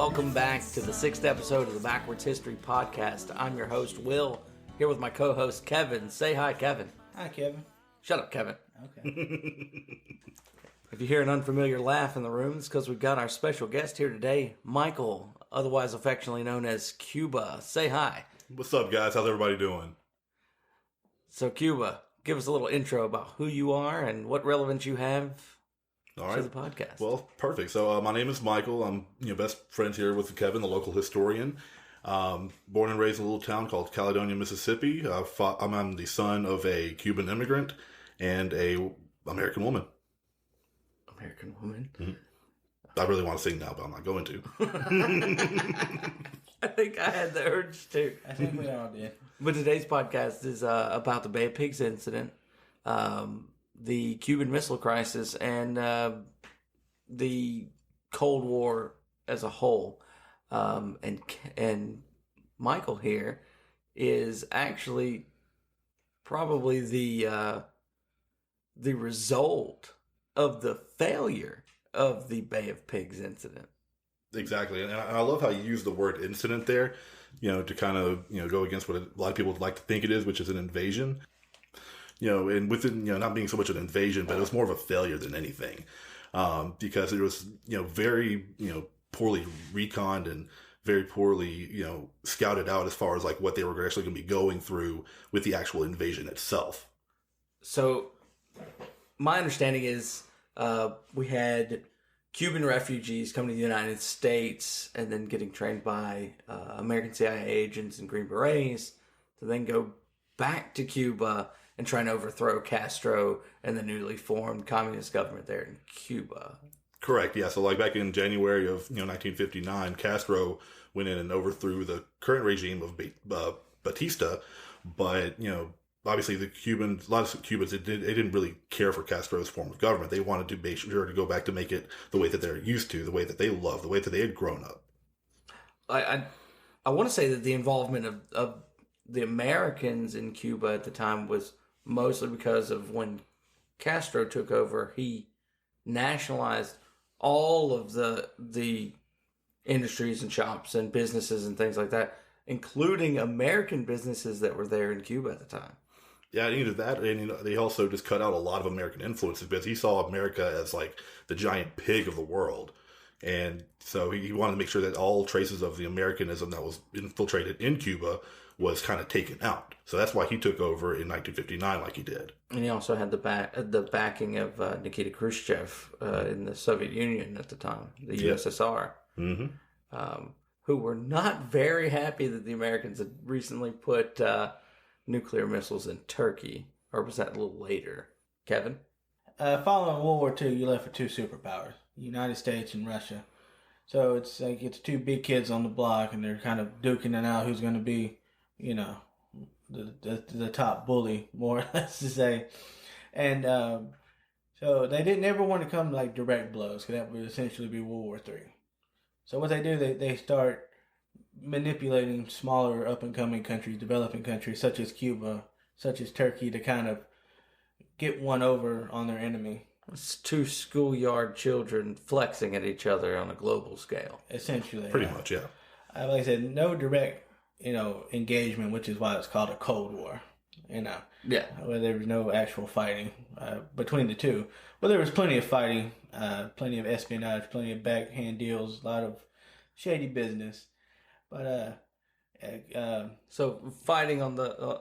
welcome back to the 6th episode of the Backwards History Podcast. I'm your host, Will, here with my co-host, Kevin. Say hi, Kevin. Hi, Kevin. Shut up, Kevin. Okay. If you hear an unfamiliar laugh in the room, it's because we've got our special guest here today, Michael, otherwise affectionately known as Cuba. Say hi. What's up, guys? How's everybody doing? So, Cuba, give us a little intro about who you are and what relevance you have to the podcast. Well, perfect. So, my name is Michael. I'm best friends here with Kevin, the local historian. Born and raised in a little town called Caledonia, Mississippi. I'm the son of a Cuban immigrant and a American woman. American woman? Mm-hmm. I really want to sing now, but I'm not going to. I think I had the urge to. I think we all did. But today's podcast is about the Bay of Pigs incident, the Cuban Missile Crisis, and the Cold War as a whole. And Michael here is actually probably the result of the failure of the Bay of Pigs incident. Exactly. And I love how you use the word incident there, to kind of, go against what a lot of people would like to think it is, which is an invasion. And within, not being so much an invasion, but it was more of a failure than anything. Because it was, very, poorly reconned and very poorly, scouted out as far as like what they were actually going to be going through with the actual invasion itself. So my understanding is, we had Cuban refugees coming to the United States and then getting trained by American CIA agents and Green Berets to then go back to Cuba and try and overthrow Castro and the newly formed communist government there in Cuba. Correct. Yeah. So like back in January of 1959, Castro went in and overthrew the current regime of Batista, but obviously a lot of Cubans, they didn't really care for Castro's form of government. They wanted to make sure to go back to make it the way that they're used to, the way that they love, the way that they had grown up. I want to say that the involvement of the Americans in Cuba at the time was mostly because of when Castro took over, he nationalized all of the industries and shops and businesses and things like that, including American businesses that were there in Cuba at the time. Yeah, either that, and they also just cut out a lot of American influences because he saw America as like the giant pig of the world, and so he wanted to make sure that all traces of the Americanism that was infiltrated in Cuba was kind of taken out. So that's why he took over in 1959, like he did. And he also had the backing of Nikita Khrushchev in the Soviet Union at the time, the USSR, who were not very happy that the Americans had recently put nuclear missiles in Turkey, or was that a little later? Kevin? Following World War II, you left with two superpowers, United States and Russia. So it's like it's two big kids on the block, and they're kind of duking it out who's going to be, the top bully, more or less to say. And so they didn't ever want to come like direct blows, because that would essentially be World War III. So what they do, they start manipulating smaller up-and-coming countries, developing countries such as Cuba, such as Turkey, to kind of get one over on their enemy. It's two schoolyard children flexing at each other on a global scale. Essentially. Pretty much, yeah. Like I said, no direct, engagement, which is why it's called a Cold War. Yeah. Where there was no actual fighting between the two. Well, there was plenty of fighting, plenty of espionage, plenty of backhand deals, a lot of shady business. But so fighting on the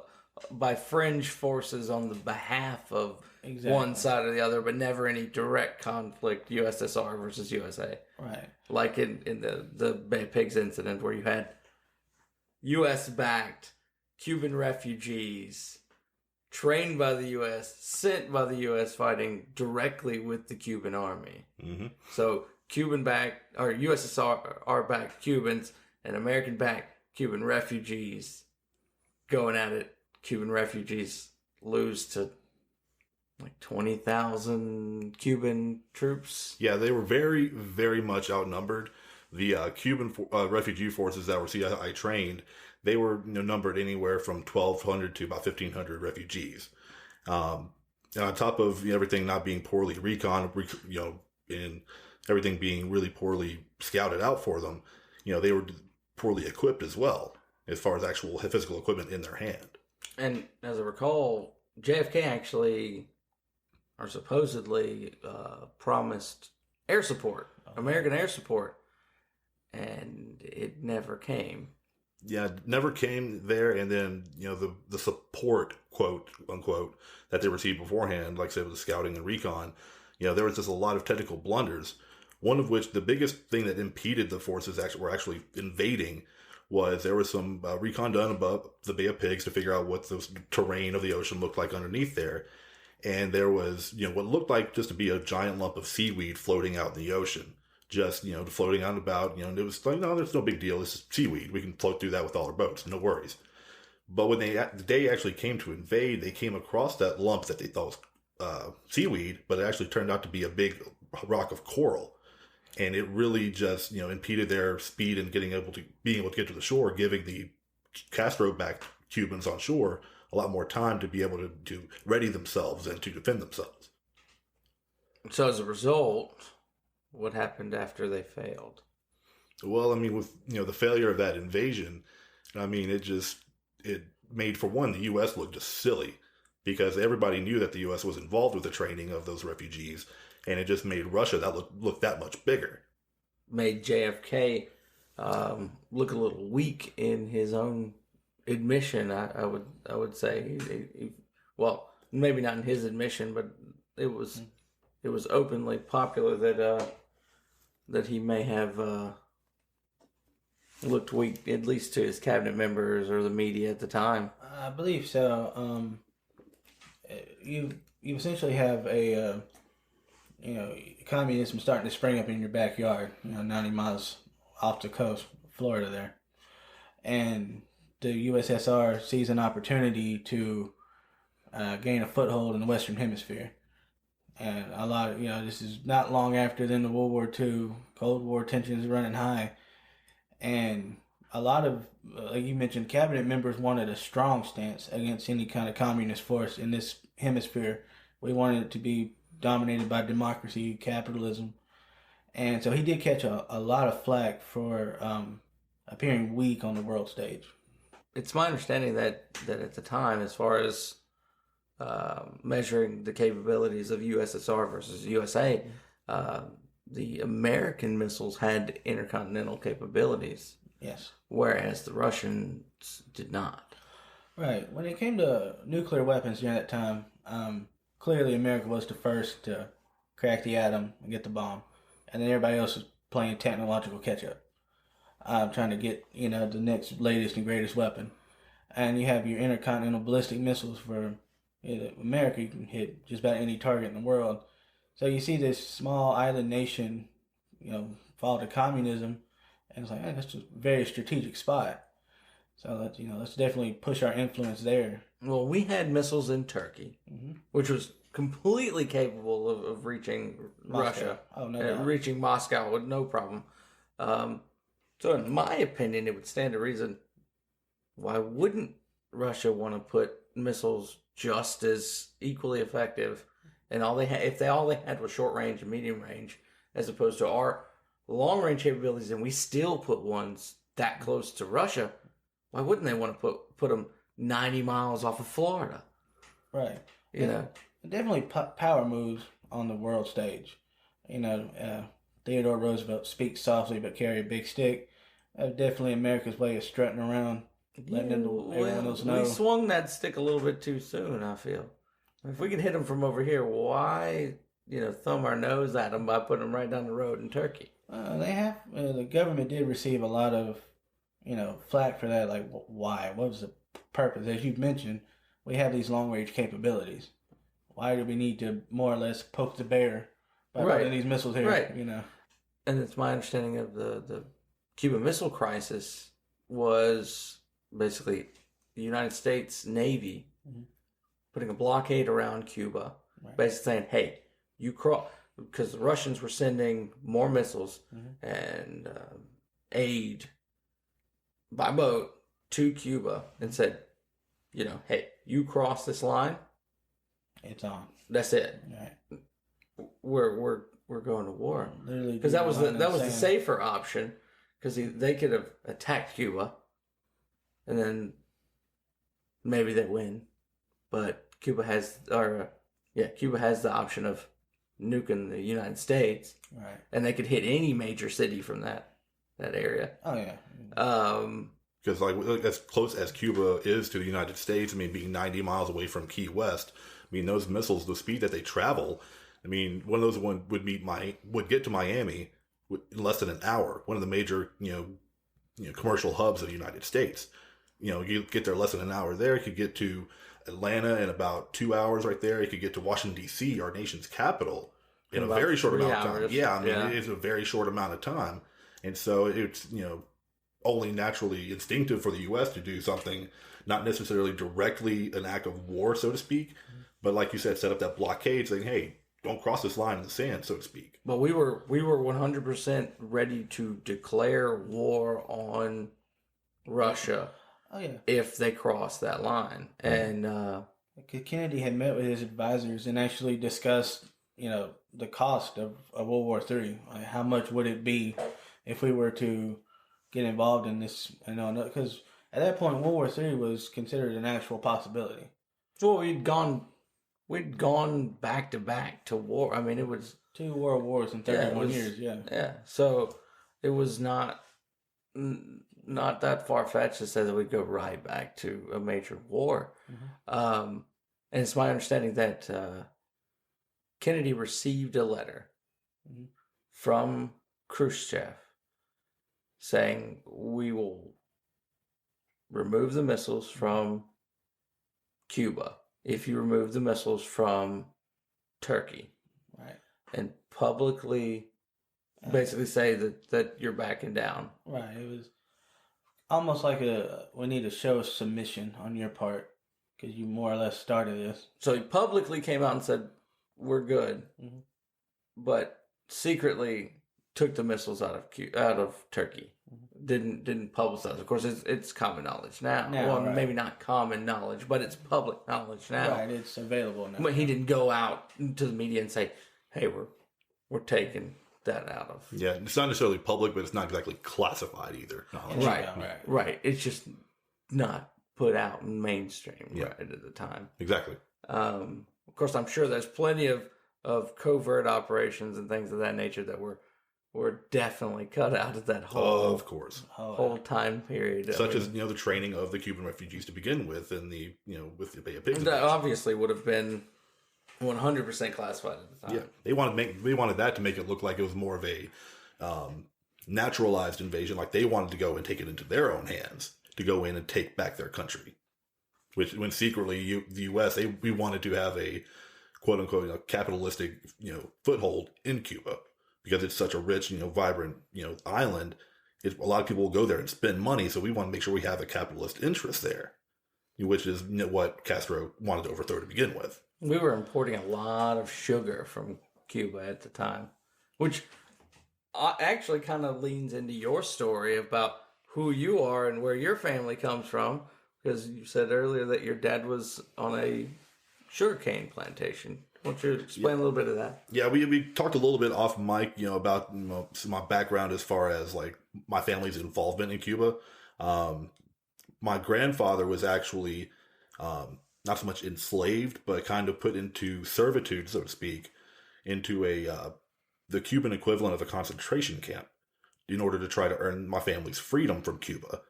by fringe forces on the behalf of one side or the other, but never any direct conflict. USSR versus USA, right? Like in the Bay of Pigs incident, where you had U.S.-backed Cuban refugees trained by the U.S., sent by the U.S., fighting directly with the Cuban army. Mm-hmm. So Cuban-backed or USSR-backed Cubans and American-backed Cuban refugees going at it. Cuban refugees lose to like 20,000 Cuban troops. Yeah, they were very, very much outnumbered. The Cuban refugee forces that were CIA trained, they were numbered anywhere from 1,200 to about 1,500 refugees. And on top of everything not being poorly recon, and everything being really poorly scouted out for them, they were poorly equipped as well, as far as actual physical equipment in their hand. And as I recall, JFK actually, or supposedly, promised air support, American air support, and it never came. Yeah, never came there, and then the support, quote unquote, that they received beforehand, like I said, with the scouting and recon, there was just a lot of technical blunders. One of which, the biggest thing that impeded the forces were actually invading, was there was some recon done above the Bay of Pigs to figure out what the terrain of the ocean looked like underneath there, and there was what looked like just to be a giant lump of seaweed floating out in the ocean. Just, floating out and about, and it was like, no, there's no big deal. This is seaweed. We can float through that with all our boats. No worries. But when the day actually came to invade, they came across that lump that they thought was seaweed, but it actually turned out to be a big rock of coral. And it really just, impeded their speed in being able to get to the shore, giving the Castro-backed Cubans on shore a lot more time to be able to ready themselves and to defend themselves. So as a result, what happened after they failed? Well, I mean, with the failure of that invasion, I mean, it made, for one, the U.S. look just silly, because everybody knew that the U.S. was involved with the training of those refugees, and it just made Russia look that much bigger. Made JFK look a little weak in his own admission. I would say, well, maybe not in his admission, but it was openly popular that he may have looked weak, at least to his cabinet members or the media at the time. I believe so. You essentially have a communism starting to spring up in your backyard. 90 miles off the coast, Florida there, and the USSR sees an opportunity to gain a foothold in the Western Hemisphere. And a lot of, this is not long after then the World War II, Cold War tensions running high. And a lot of, like you mentioned, cabinet members wanted a strong stance against any kind of communist force in this hemisphere. We wanted it to be dominated by democracy, capitalism. And so he did catch a lot of flack for appearing weak on the world stage. It's my understanding that at the time, as far as measuring the capabilities of USSR versus USA, the American missiles had intercontinental capabilities. Yes. Whereas the Russians did not. Right. When it came to nuclear weapons during that time, clearly America was the first to crack the atom and get the bomb. And then everybody else was playing technological catch-up. Trying to get, the next latest and greatest weapon. And you have your intercontinental ballistic missiles for America. You can hit just about any target in the world. So you see this small island nation, fall to communism, and it's like, hey, that's a very strategic spot. So let's definitely push our influence there. Well, we had missiles in Turkey, which was completely capable of reaching Moscow. Russia. Oh, no doubt. Reaching Moscow with no problem. So in my opinion, it would stand to reason, why wouldn't Russia want to put missiles just as equally effective, and if all they had was short range and medium range, as opposed to our long range capabilities, and we still put ones that close to Russia, why wouldn't they want to put them 90 miles off of Florida? Right. Definitely power moves on the world stage. Theodore Roosevelt, speak softly but carry a big stick. Definitely America's way of strutting around, letting everyone else know. We swung that stick a little bit too soon, I feel. If we can hit them from over here, why, thumb our nose at them by putting them right down the road in Turkey? The government did receive a lot of, flack for that. Like, why? What was the purpose? As you've mentioned, we have these long-range capabilities. Why do we need to more or less poke the bear by putting these missiles here? Right. And it's my understanding of the Cuban Missile Crisis was basically the United States Navy putting a blockade around Cuba, basically saying, hey, you cross, because the Russians were sending more missiles and aid by boat to Cuba, and said, hey, you cross this line, it's on. That's it. Right. We're going to war, Literally, because that was the safer option. because they could have attacked Cuba, and then maybe they win, but Cuba has the option of nuking the United States, Right. and they could hit any major city from that area. Oh yeah. Because like as close as Cuba is to the United States, I mean, being 90 miles away from Key West, I mean, those missiles, the speed that they travel, I mean, one of those would get to Miami in less than an hour. One of the major commercial hubs of the United States. You get there less than an hour there. You could get to Atlanta in about 2 hours right there. You could get to Washington, D.C., our nation's capital, in a very short amount of time. Yeah, I mean, it's a very short amount of time. And so it's, only naturally instinctive for the U.S. to do something, not necessarily directly an act of war, so to speak, but like you said, set up that blockade saying, hey, don't cross this line in the sand, so to speak. But we were 100% ready to declare war on Russia. Oh yeah. If they crossed that line. And Kennedy had met with his advisors and actually discussed, the cost of World War III. Like how much would it be if we were to get involved in this? Because at that point, World War III was considered an actual possibility. Well, we'd gone back to back to war. I mean, it was 2 world wars in 31 years. Yeah. Yeah. So it was not that far fetched to say that we'd go right back to a major war. Mm-hmm. And it's my understanding that Kennedy received a letter from Khrushchev saying we will remove the missiles from Cuba if you remove the missiles from Turkey. Right. And publicly basically say that you're backing down. Right. It was almost like we need to show a submission on your part because you more or less started this. So he publicly came out and said, we're good, but secretly took the missiles out of Turkey. Didn't publicize. Of course, it's common knowledge now. Right. Maybe not common knowledge, but it's public knowledge now. Right, it's available now. But he didn't go out to the media and say, hey, we're taking that out of. Yeah, it's not necessarily public, but it's not exactly classified either. Right. It's just not put out in mainstream right at the time. Exactly. Of course, I'm sure there's plenty of covert operations and things of that nature that were definitely cut out of that whole time period. Such as the training of the Cuban refugees to begin with, and the with the Bay of Pigs. That obviously would have been 100% classified at the time. Yeah, they wanted that to make it look like it was more of a naturalized invasion. Like they wanted to go and take it into their own hands to go in and take back their country. Which, when secretly the U.S. we wanted to have a quote unquote capitalistic foothold in Cuba because it's such a rich vibrant island. A lot of people will go there and spend money, so we want to make sure we have a capitalist interest there, which is what Castro wanted to overthrow to begin with. We were importing a lot of sugar from Cuba at the time, which actually kind of leans into your story about who you are and where your family comes from, because you said earlier that your dad was on a sugarcane plantation. Why don't you explain a little bit of that? Yeah, we talked a little bit off mic, about my background as far as like my family's involvement in Cuba. My grandfather was actually not so much enslaved, but kind of put into servitude, so to speak, into the Cuban equivalent of a concentration camp in order to try to earn my family's freedom from Cuba.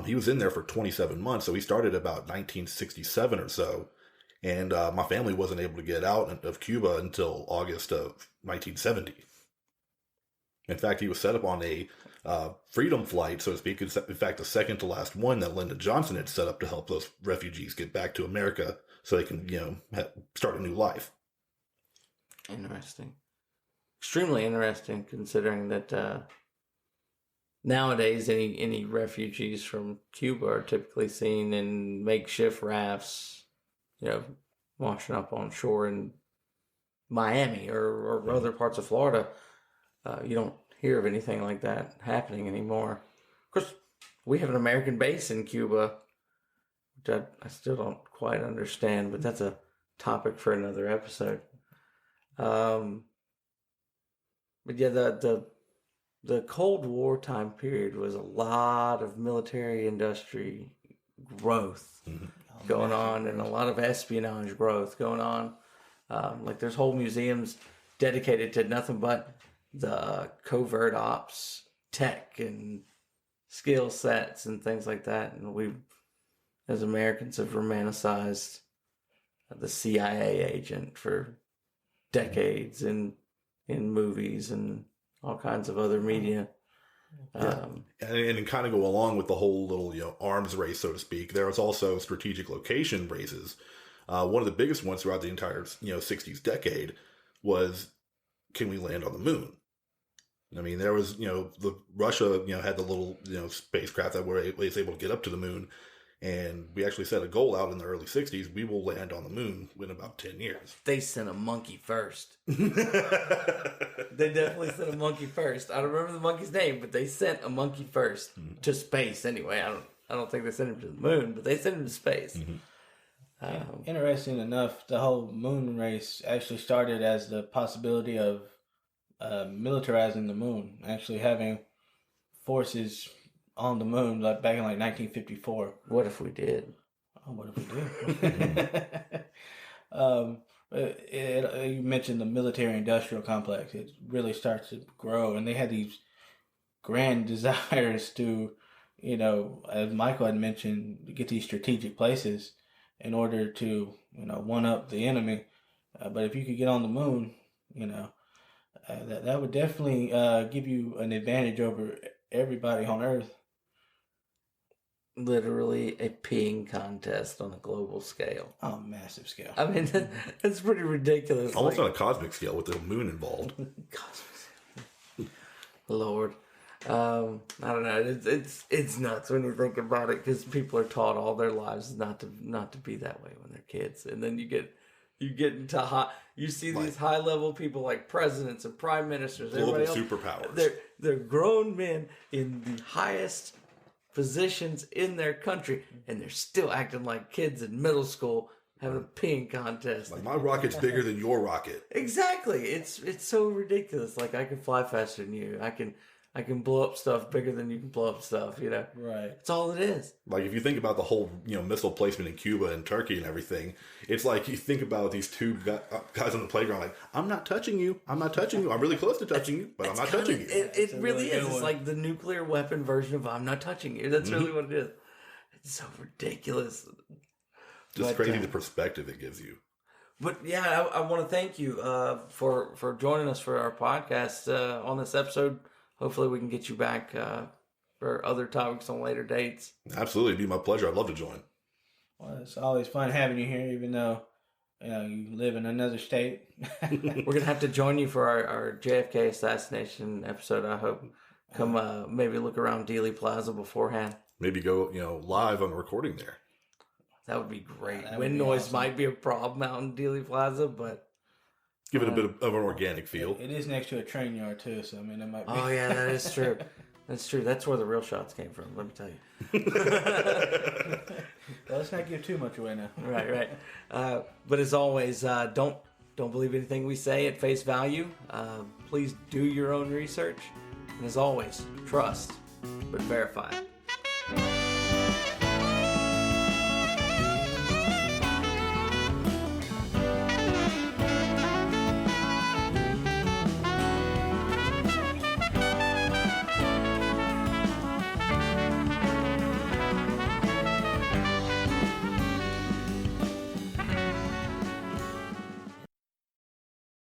He was in there for 27 months, so he started about 1967 or so. And my family wasn't able to get out of Cuba until August of 1970. In fact, he was set up on a freedom flight, so to speak. In fact, the second to last one that Lyndon Johnson had set up to help those refugees get back to America so they can, start a new life. Interesting. Extremely interesting, considering that nowadays any refugees from Cuba are typically seen in makeshift rafts, washing up on shore in Miami or other parts of Florida. You don't hear of anything like that happening anymore. Of course, we have an American base in Cuba, which I still don't quite understand, but that's a topic for another episode. But yeah, the Cold War time period was a lot of military industry growth going on, and a lot of espionage growth going on. Like there's whole museums dedicated to nothing but the covert ops tech and skill sets and things like that. And we, as Americans, have romanticized the CIA agent for decades in movies and all kinds of other media. And kind of go along with the whole little arms race, so to speak. There was also strategic location races. One of the biggest ones throughout the entire 60s decade was, can we land on the moon? I mean, there was the Russia had the little spacecraft that was able to get up to the moon, and we actually set a goal out in the early 60s. We will land on the moon in about 10 years. They sent a monkey first. They definitely sent a monkey first. I don't remember the monkey's name, but they sent a monkey first to space. Anyway, I don't think they sent him to the moon, but they sent him to space. Interesting enough, the whole moon race actually started as the possibility of militarizing the moon, actually having forces on the moon, like back in 1954. What if we did? Oh, what if we did? You mentioned the military-industrial complex. It really starts to grow, and they had these grand desires to, as Michael had mentioned, get these strategic places in order to, one-up the enemy. But if you could get on the moon, that would definitely give you an advantage over everybody on Earth. Literally a peeing contest on a global scale. Oh, massive scale. I mean, that's pretty ridiculous. Almost on a cosmic scale with the moon involved. Lord. I don't know. It's nuts when you think about it, because people are taught all their lives not to be that way when they're kids, and then you get into you see these high level people like presidents and prime ministers, global everybody else, superpowers. They're grown men in the highest positions in their country, and they're still acting like kids in middle school having a peeing contest. Like, my rocket's bigger than your rocket. Exactly. It's so ridiculous. Like, I can fly faster than you. I can blow up stuff bigger than you can blow up stuff, Right. That's all it is. Like, if you think about the whole, missile placement in Cuba and Turkey and everything, it's like you think about these two guys on the playground, like, I'm not touching you. I'm not touching you. I'm really close to touching you, but I'm not touching you. It really is. It's like the nuclear weapon version of I'm not touching you. That's really what it is. It's so ridiculous. Just crazy the perspective it gives you. But yeah, I want to thank you for joining us for our podcast on this episode. Hopefully we can get you back for other topics on later dates. Absolutely. It'd be my pleasure. I'd love to join. Well, it's always fun having you here, even though you live in another state. We're going to have to join you for our JFK assassination episode, I hope. Come maybe look around Dealey Plaza beforehand. Maybe go, live on the recording there. That would be great. Wind noise awesome. Might be a problem out in Dealey Plaza, but... Give it a bit of an organic feel. It is next to a train yard, too, so, it might be... Oh, yeah, that is true. That's true. That's where the real shots came from, let me tell you. Well, let's not give too much away now. Right. But as always, don't believe anything we say at face value. Please do your own research. And as always, trust, but verify.